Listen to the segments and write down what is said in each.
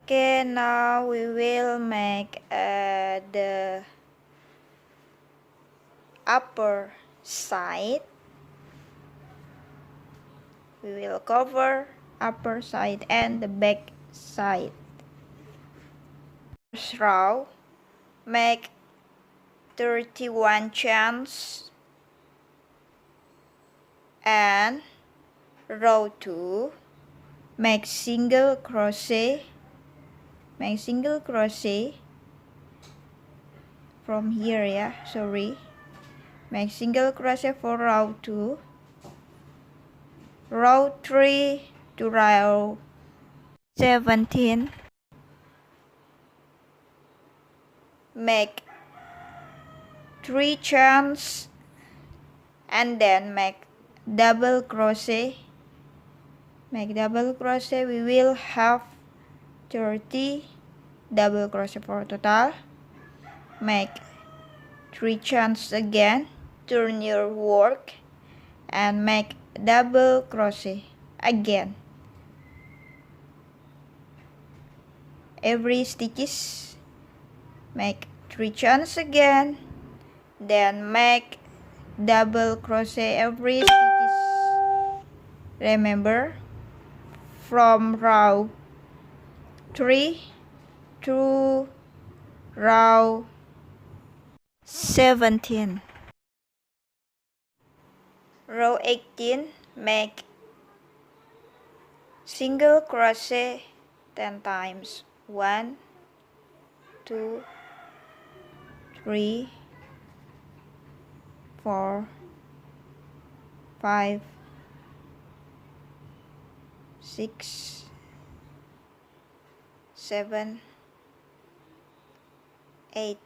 Okay, now we will make the upper side. We will cover upper side and the back side. First row, make 31 chains, and row 2, make single crochet. Make single crochet from here, make single crochet for row 2, row 3 to row 17, make 3 chains and then make double crochet. Make double crochet. We will have 30 double crochet for total. Make 3 chains again, turn your work and make double crochet again every stitches. Make 3 chains again, then make double crochet every stitches. Remember, from row 3 to row 17. Row 18, make single crochet 10 times. 1, 2, 3, 4, 5, 6, 7, 8,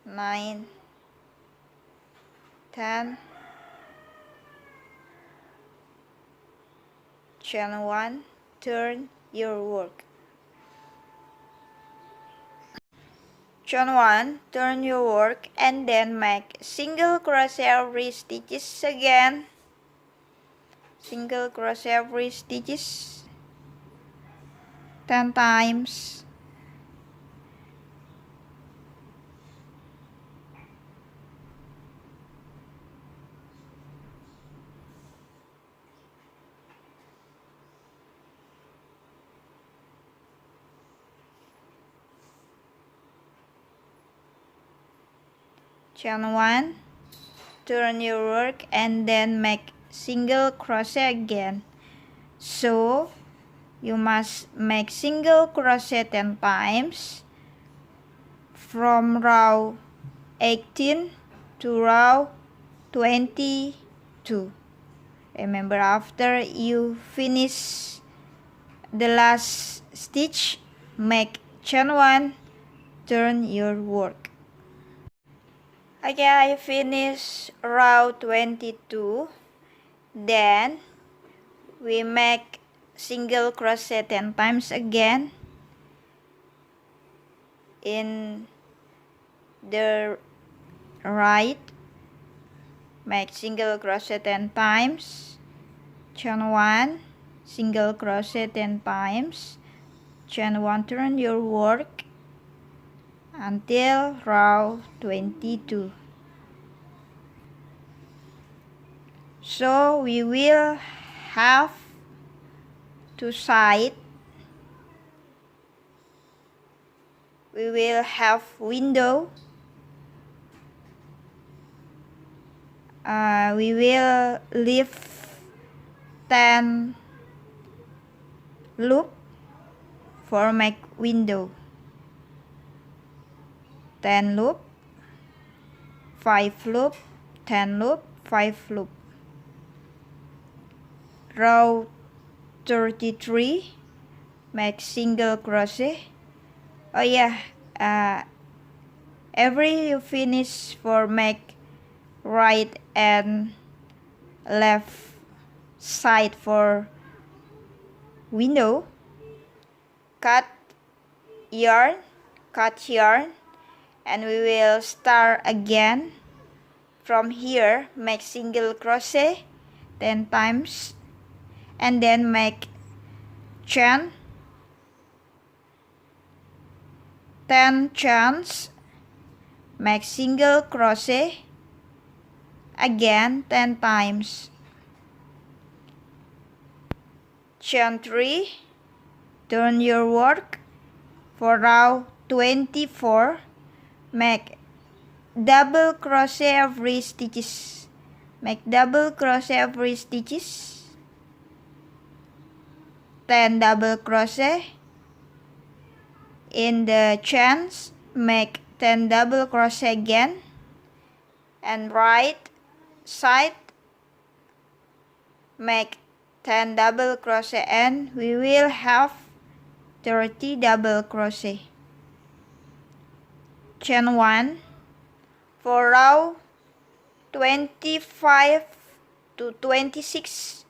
9, 10, chain 1, turn your work. Chain 1, turn your work and then make single crochet every stitches again. Single crochet every stitches 10 times. Chain 1, turn your work and then make single crochet again. So you must make single crochet 10 times from row 18 to row 22. Remember, after you finish the last stitch, make chain 1, turn your work. Okay, I finish row 22. Then we make single crochet 10 times again in the right. Make single crochet 10 times, chain 1, single crochet 10 times, chain 1, turn your work until row 22. So we will have 2 sides. We will have window we will leave 10 loop for make window. 10 loop, 5 loop, 10 loop, 5 loop. Row 33, make single crochet. Oh yeah, every you finish for make right and left side for window, cut yarn, and we will start again from here. Make single crochet 10 times and then make chain, 10 chains, make single crochet again 10 times. Chain 3, turn your work. For row 24, make double crochet every stitches. Make double crochet every stitches. 10 double crochet. In the chains, make 10 double crochet again. And right side, make 10 double crochet, and we will have 30 double crochet. Chain 1. For row 25 to 26,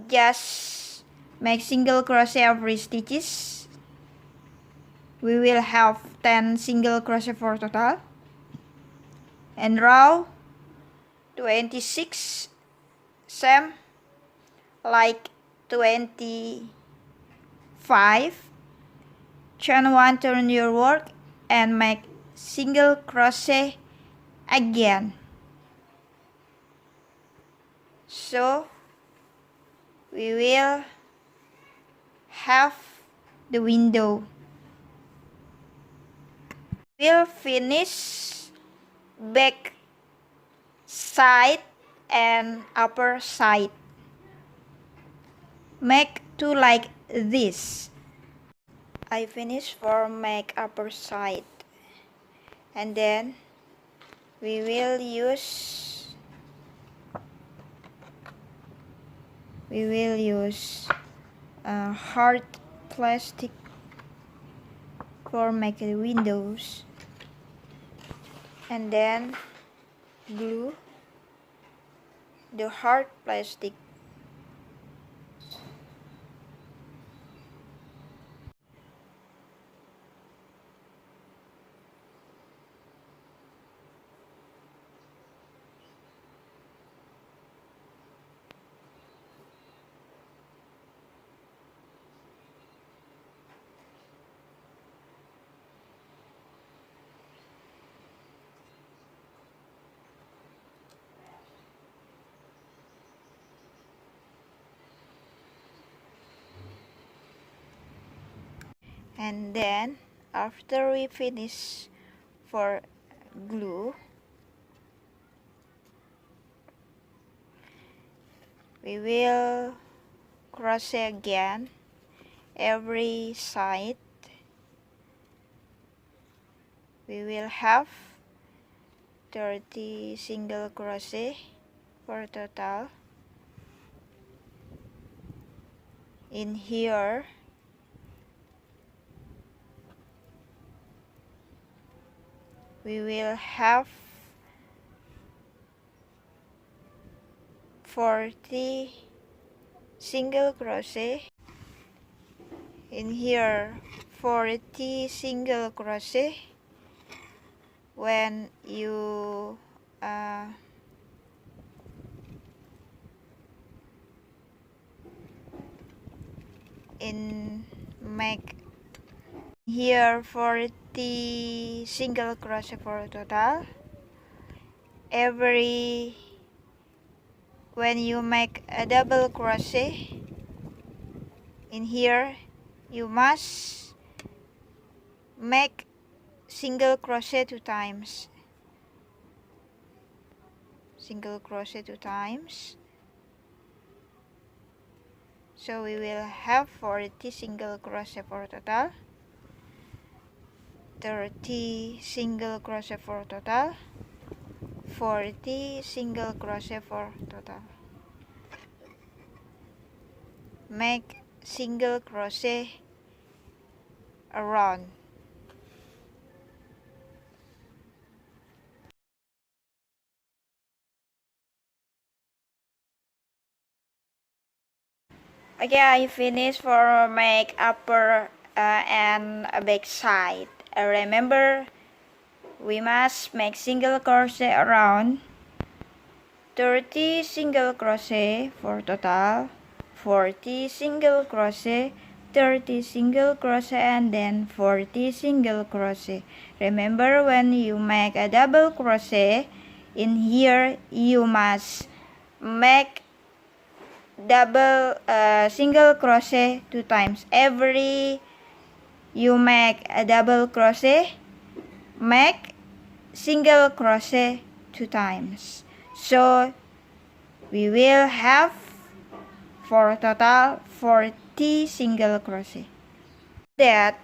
just make single crochet every stitches. We will have 10 single crochet for total. And row 26, same like 25. Chain 1, turn your work and make single crochet again. So we will have the window. We'll finish back side and upper side. Make two like this. I finish for make upper side, and then we will use hard plastic for making windows, and then glue the hard plastic. And then after we finish for glue, we will crochet again every side. We will have 30 single crochet for total. In here, we will have 40 single crochet. In here, 40 single crochet. When you make here 40 single crochet for total. When you make a double crochet in here, you must make single crochet 2 times. single crochet 2 times. So we will have 40 single crochet for total, 30 single crochet for total, 40 single crochet for total. Make single crochet around. Okay, I finished for make upper and back side. Remember, we must make single crochet around, 30 single crochet for total, 40 single crochet, 30 single crochet, and then 40 single crochet. Remember, when you make a double crochet in here, you must make double single crochet 2 times. Every you make a double crochet, make single crochet 2 times. So we will have for total 40 single crochet. That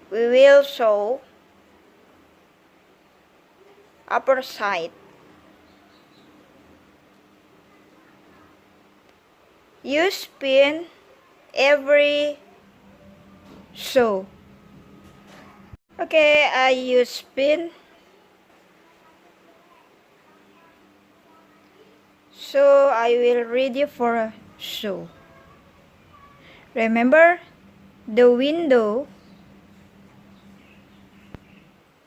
we will sew upper side. You spin every sew. Okay, I use spin. So I will ready for sew. Remember the window.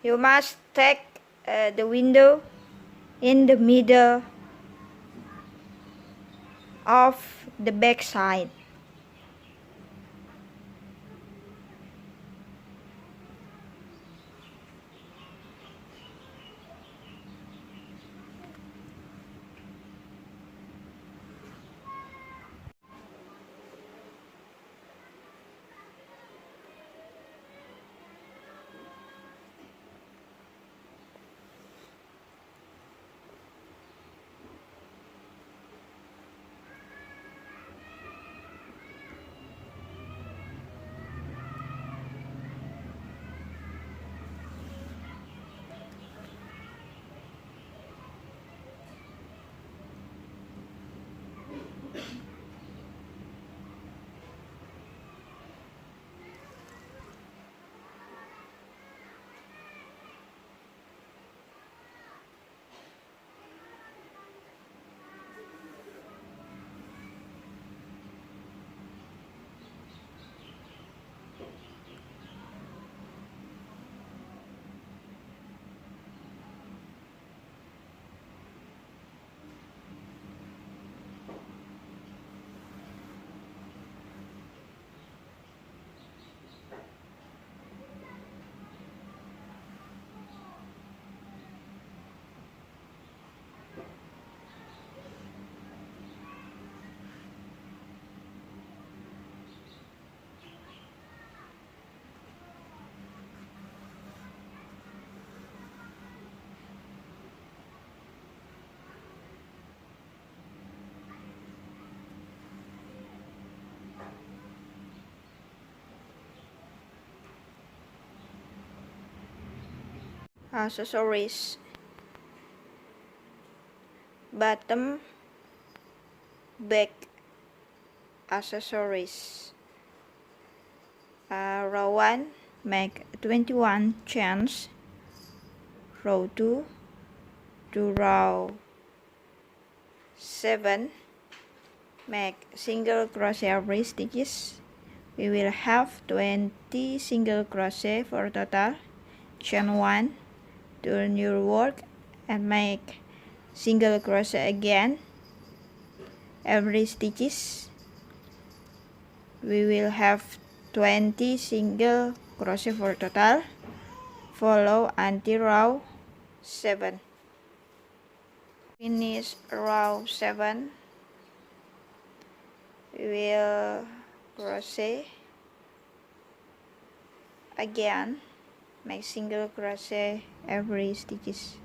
You must take the window in the middle of the back side. Accessories, bottom, back accessories. Row 1 make 21 chains, row 2 to row 7 make single crochet every stitches. We will have 20 single crochet for total. Chain 1, turn your work and make single crochet again every stitches. We will have 20 single crochet for total. Follow until row 7. Finish row 7. We will crochet again, make single crochet every stitches.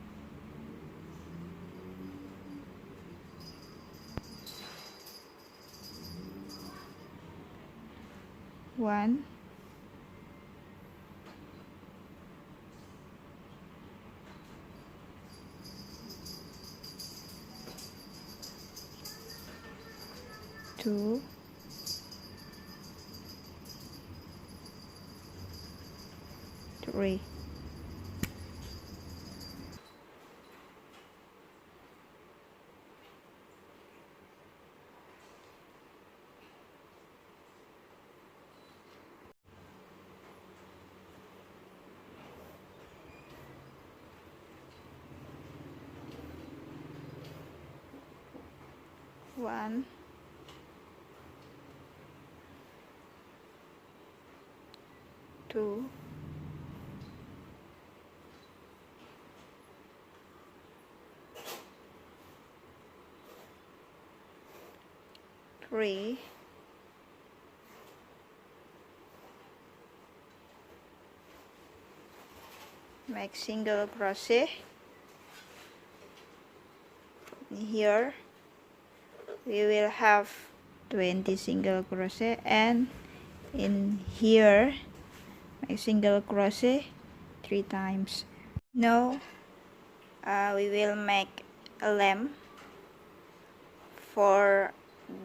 1, 2, 3. One, 2, 3, 'Make single crochet. Here we will have 20 single crochet, and in here make single crochet 3 times. Now we will make a lamp for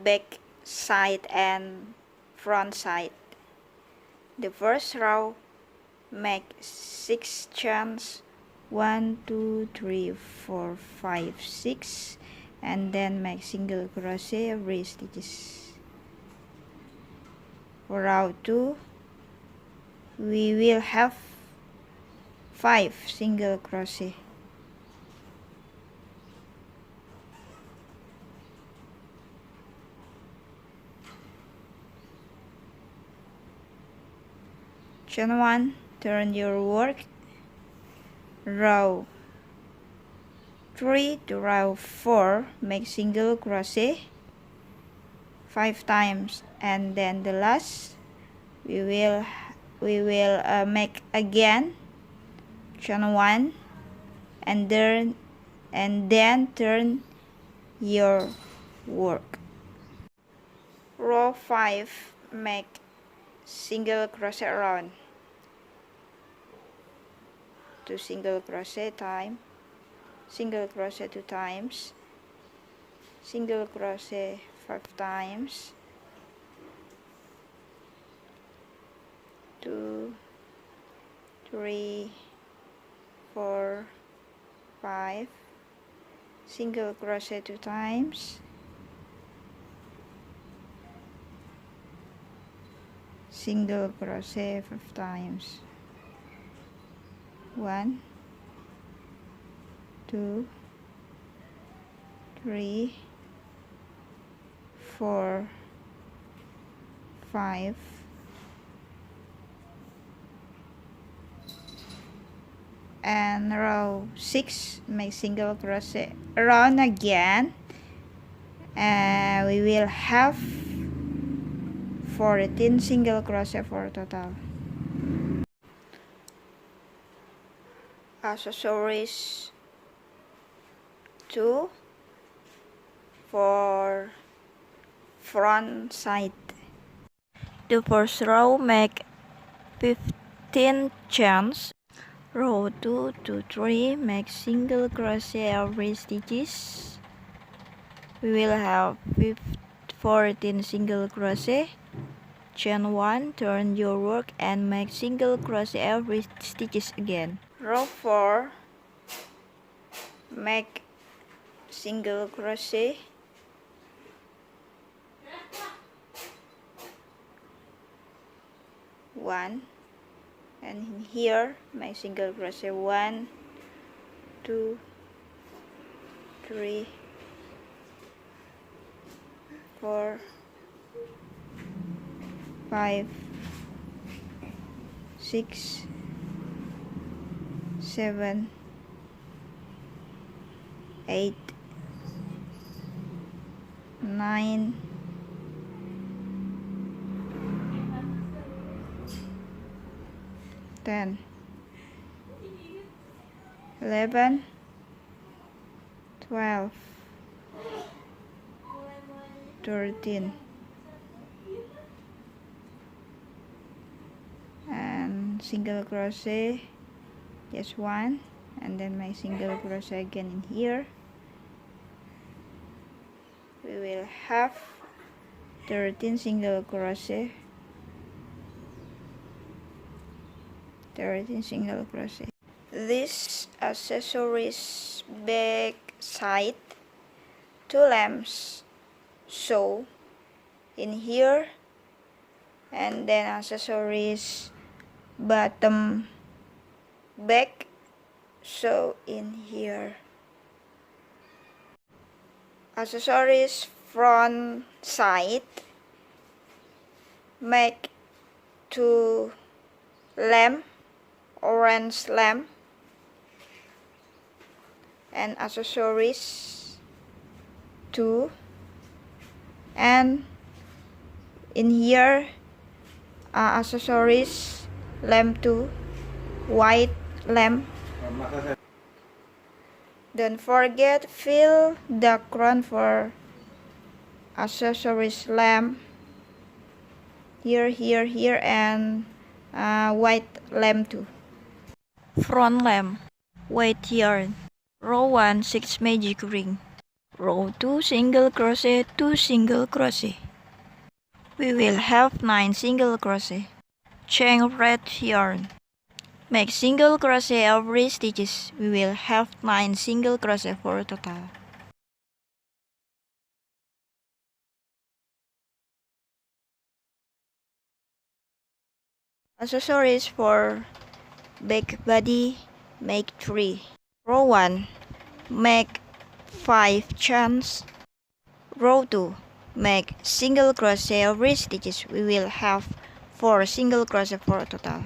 back side and front side. The first row, make 6 chains, 1, 2, 3, 4, 5, 6, and then make single crochet every stitches. For row 2, we will have 5 single crochet. Chain 1, turn your work. Row 3 to row 4, make single crochet 5 times, and then the last we will make again chain 1, and then turn your work. Row 5, make single crochet around, 2 single crochet time, single crochet 2 times, single crochet 5 times, 2, 3, 4, 5, single crochet 2 times, single crochet 5 times, 1, 2, 3, 4, 5, and row 6, make single crochet around again, and we will have 14 single crochet for total. Accessories 2 for front side. The first row, make 15 chains. Row 2 to 3, make single crochet every stitches. We will have 14 single crochet. Chain 1, turn your work and make single crochet every stitches again. Row 4, make single crochet, 1, and here make single crochet 1, 2, 3, 4, 5, 6, 7, 8, 9, 10, 11, 12, 13, single crochet, just one, and then make single crochet again in here. We will have 13 single crochet, 13 single crochet. This accessories back side, 2 lamps sew in here, and then accessories bottom back sew in here. Accessories front side, make 2 lamp, orange lamp, and accessories 2, and in here accessories lamp 2, white lamp. Don't forget fill dacron for accessories lamp here, and white lamp too. Front lamp, white yarn, row 1 6 magic ring, row 2 single crochet, 2 single crochet. We will have 9 single crochet. Chain red yarn, make single crochet every stitches. We will have 9 single crochet for total. Accessories for back body, make 3. Row 1, make 5 chains. Row 2, make single crochet every stitches. We will have 4 single crochet for total.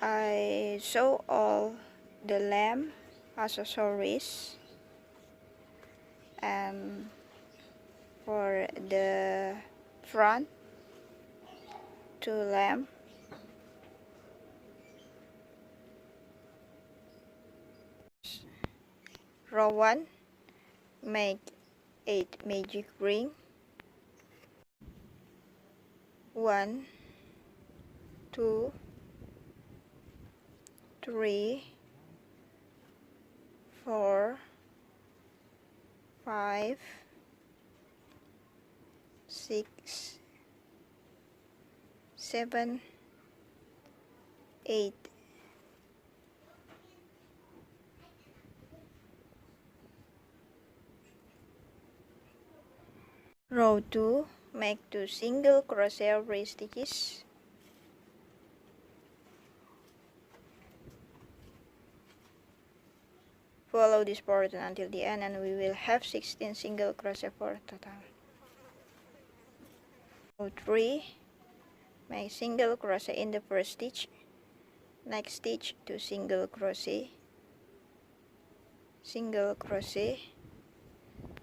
I sew all the lamp accessories, and for the front 2 lamp, row 1, make 8 magic ring, 1 2 3 4 5 6 7 8. Row 2, make 2 single crochet every stitches. Follow this pattern until the end, and we will have 16 single crochet for total. Row 3, make single crochet in the first stitch. Next stitch 2 single crochet, single crochet,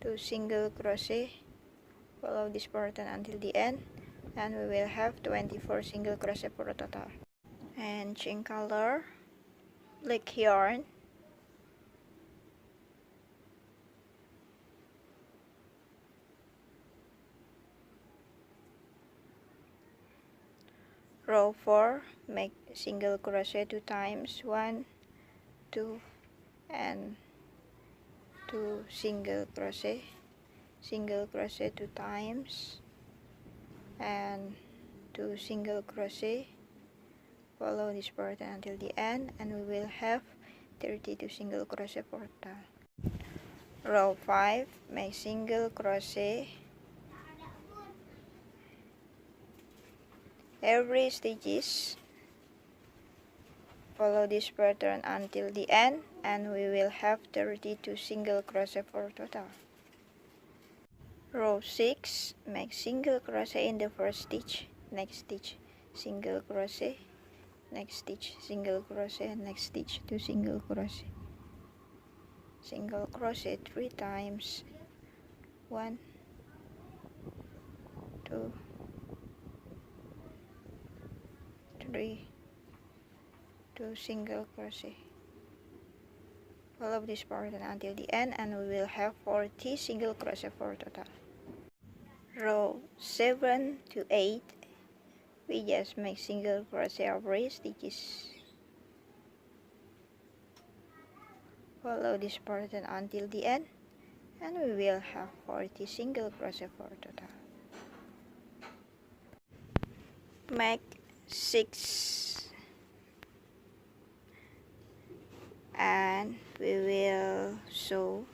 2 single crochet. Follow this pattern until the end, and we will have 24 single crochet for total. And chain color, black yarn, row 4, make single crochet 2 times, 1 2 and 2 single crochet, single crochet 2 times and 2 single crochet. Follow this pattern until the end, and we will have 32 single crochet for total. Row 5, make single crochet every stitches. Follow this pattern until the end, and we will have 32 single crochet for total. Row 6, make single crochet in the first stitch. Next stitch single crochet, next stitch single crochet, next stitch 2 single crochet, single crochet 3 times, 1 2 3, 2 single crochet. Follow this pattern until the end, and we will have 40 single crochet for total. Row 7 to 8, we just make single crochet over 8 stitches. Follow this pattern until the end, and we will have 40 single crochet for total. Make 6, and we will sew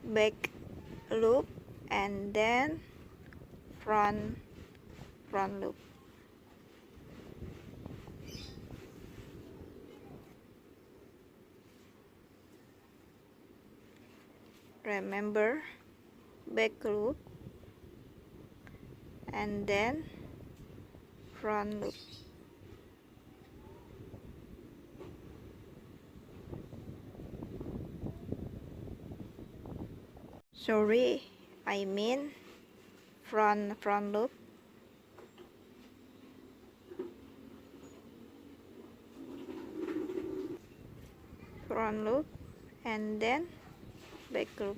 back loop and then front loop. Remember, back loop and then front loop. Sorry, I mean front loop. Front loop and then back loop.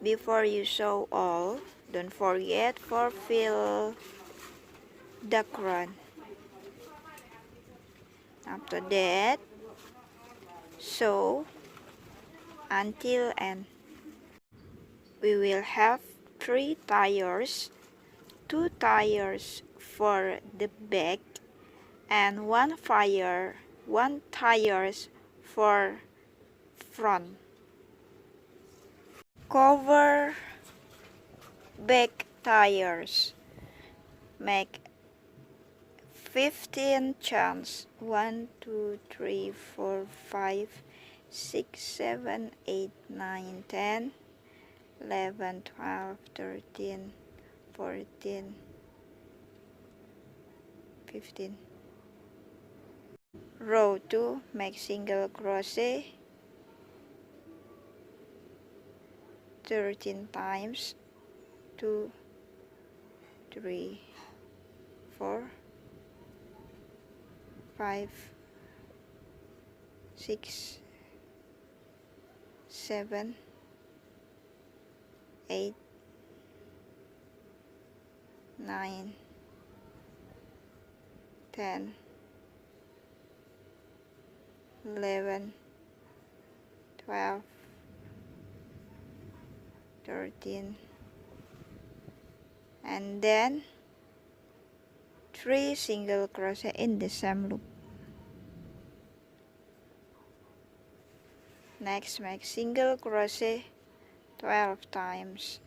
Before you sew all, don't forget to fill dacron. After that, sew until end. We will have 3 tires, 2 tires for the back and 1 tires for front. Cover back tires. Make 15 chains. 1, 2, 3, 4, 5, 6, 7, 8, 9, 10, 11, 12, 13, 14, 15. Row 2, make single crochet 13 times. 2, 3, 4, 5, 6, 7, 8, 9, 10, 11, 12, 13, and then 3 single crochet in the same loop. Next, make single crochet 12 times.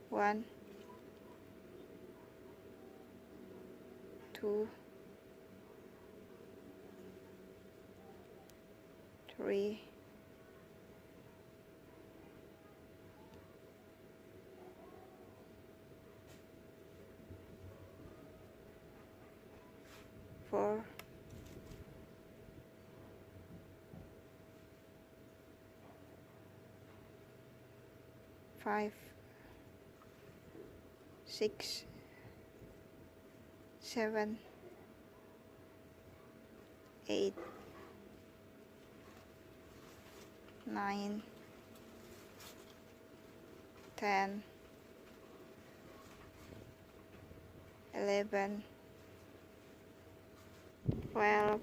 1, 2, 3, 4, 5, 6, 7, 8, 9, 10, 11, 12,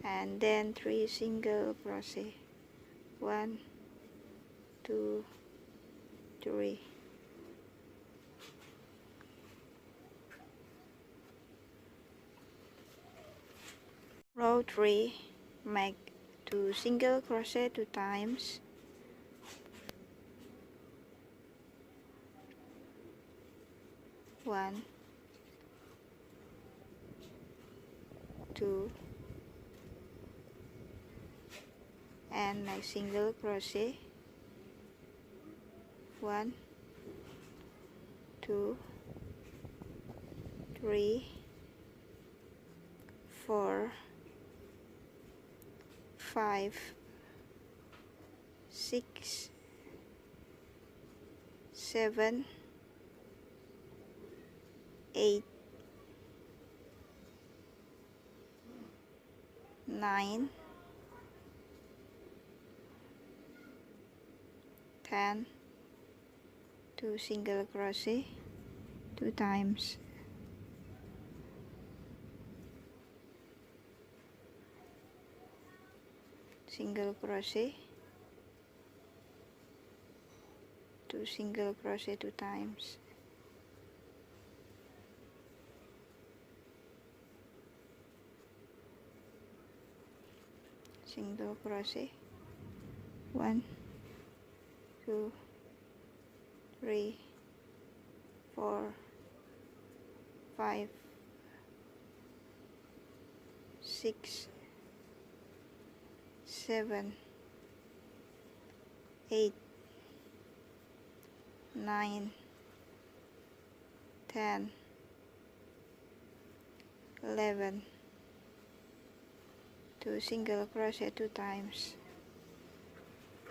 and then 3 single crochet. 1, 2, 3. Row 3, make 2 single crochet 2 times. 1, 2, and make single crochet 1, 2, 3, 4, 5, 6, 7, 8, 9, 10, 2 single crochet 2 times, single crochet, 2 single crochet 2 times, single crochet, 1, 2, 3, 4, 5, 6, 7, 8, 9, 10, 11, 2 single crochet 2 times,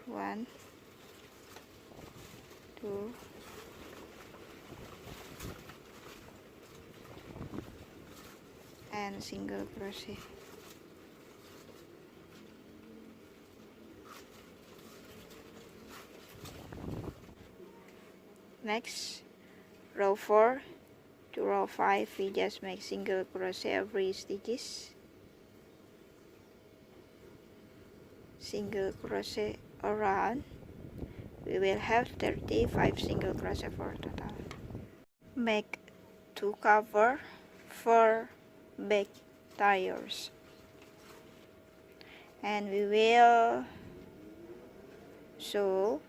1, 2, and single crochet. Next, row 4 to row 5, we just make single crochet every stitches, single crochet around. We will have 35 single crochet for total. Make 2 cover for back tires, and we will sew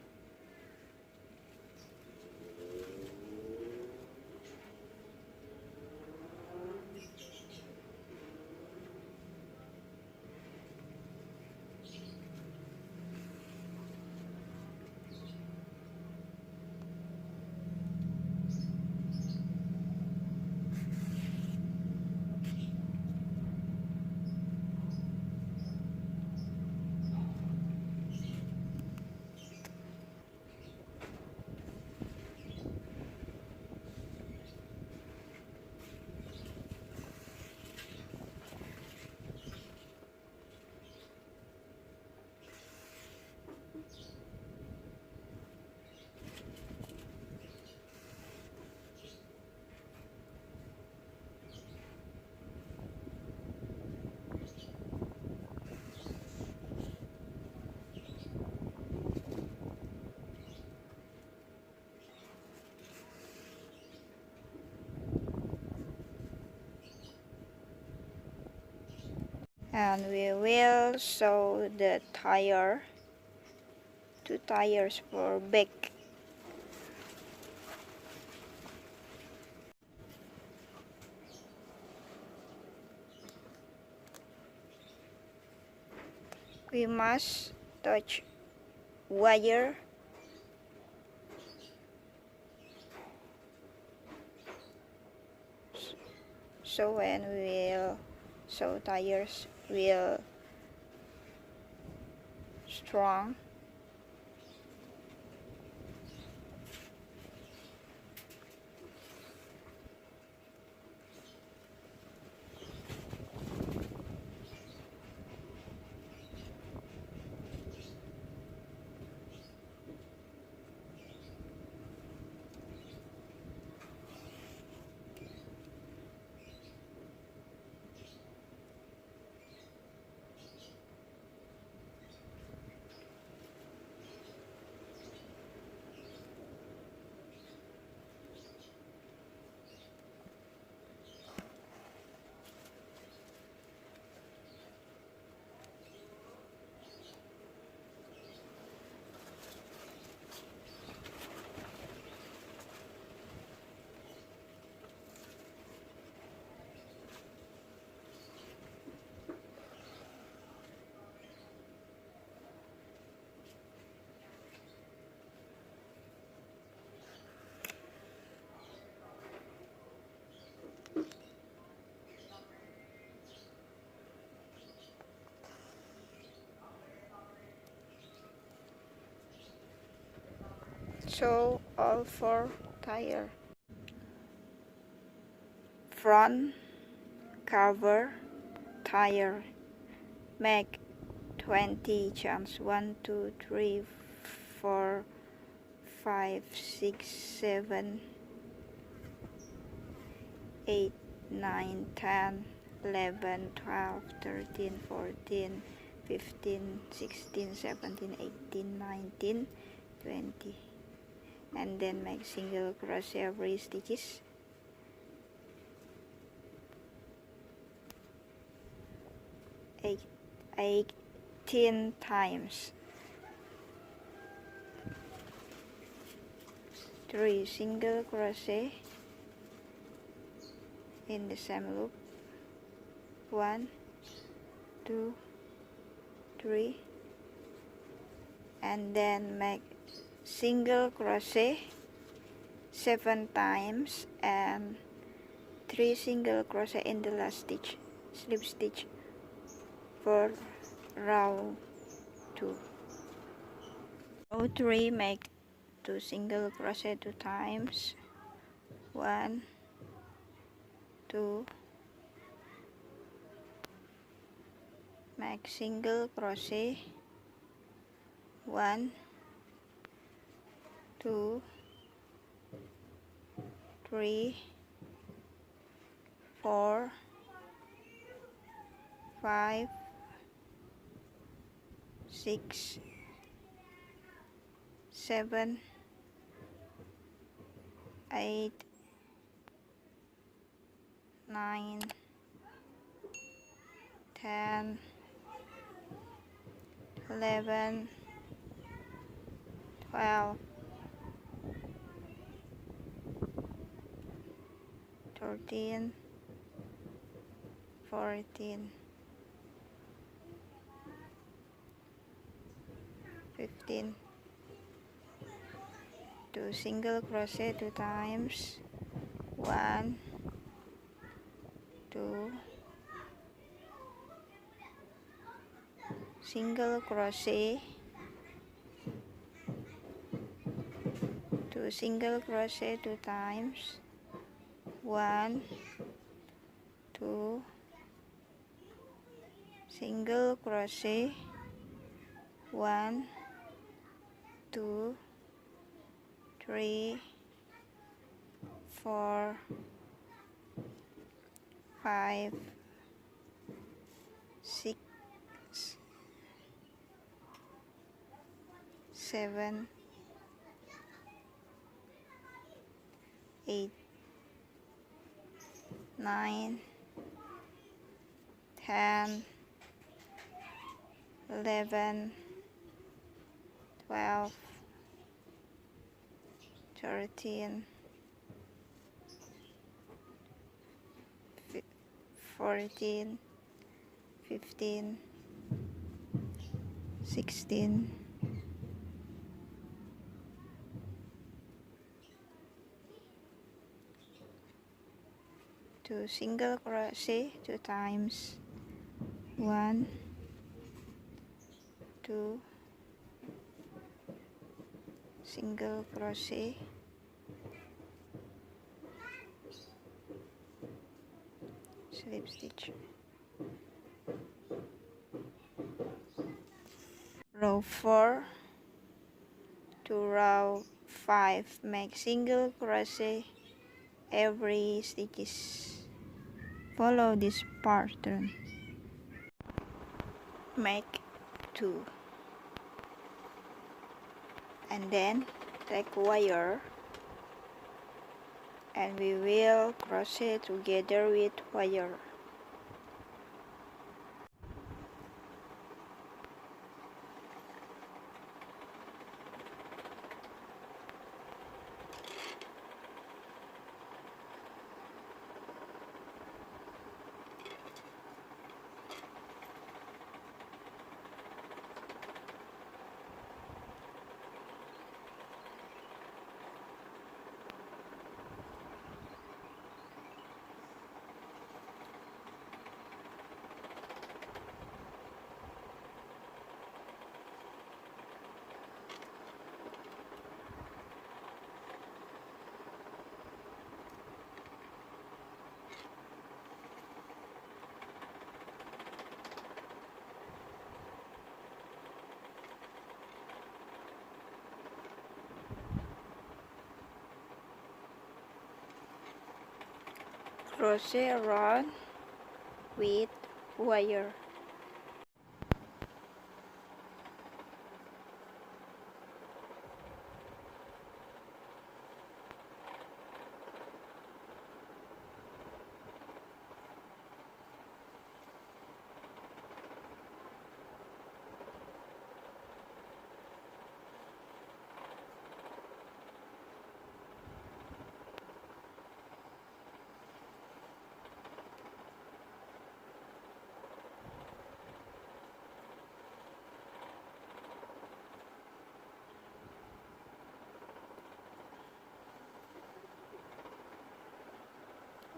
and we will sew the tire, 2 tires for back. We must touch wire so when we will sew tires will strong. Sew all 4 tires. Front cover tire. Make 20 chains. 1, 2, 3, 4, 5, 6, 7, 8, 9, 10, 11, 12, 13, 14, 15, 16, 17, 18, 19, 20. And then make single crochet every stitches. 18 times. 3 single crochet in the same loop. 1, 2, 3, and then make single crochet 7 times and 3 single crochet in the last stitch, slip stitch, for row 2. Row 3, make 2 single crochet 2 times. 1, 2, make single crochet. 1, 2, 3, 4, 5, 6, 7, 8, 9, 10, 11, 12, 13, 14, 15. 2 single crochet 2 times. 1, 2, single crochet, 2 single crochet 2 times. 1, 2, single crochet. 1, 2, 3, 4, 5, 6, 7, 8, 9, 10, 11, 12, 13, 14, 15, 16, 2 single crochet 2 times. 1, 2, single crochet, slip stitch. Row 4 to row 5, make single crochet every stitches. Follow this pattern. Make 2 and then take wire and we will crochet together with wire. crochet around with wire.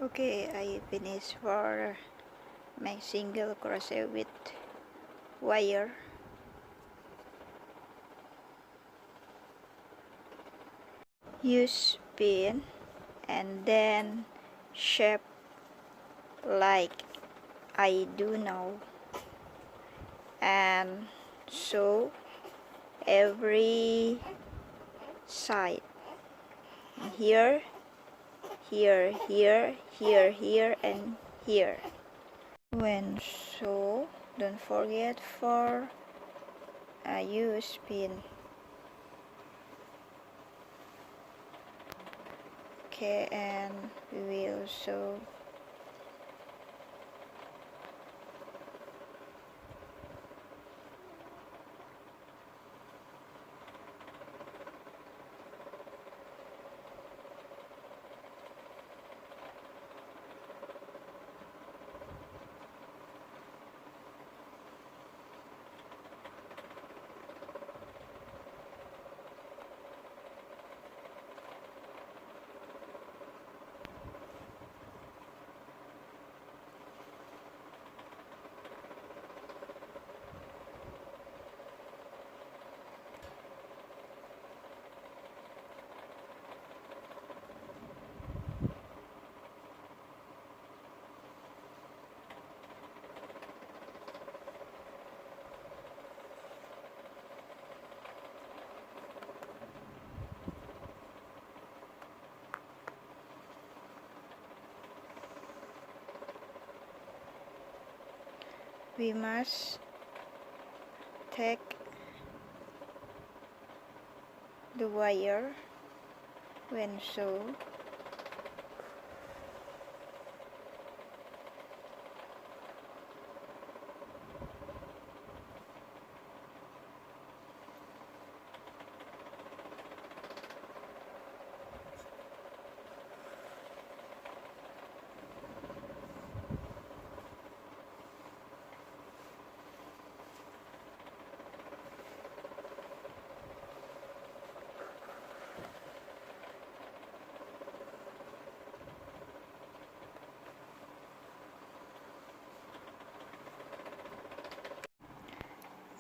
Okay, I finished for my single crochet with wire. Use pin and then shape like I do now, and sew every side, here, here, here, here, here, and here. When sew, don't forget for use pin. Okay, and we will sew we must take the wire when sew.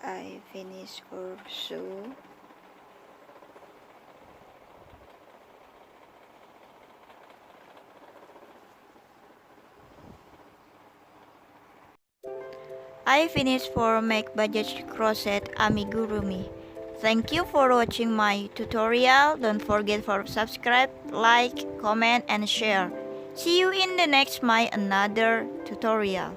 I finish for sew. I finished for make Bajaj crochet Amigurumi. Thank you for watching my tutorial. Don't forget for subscribe, like, comment, and share. See you in the next my another tutorial.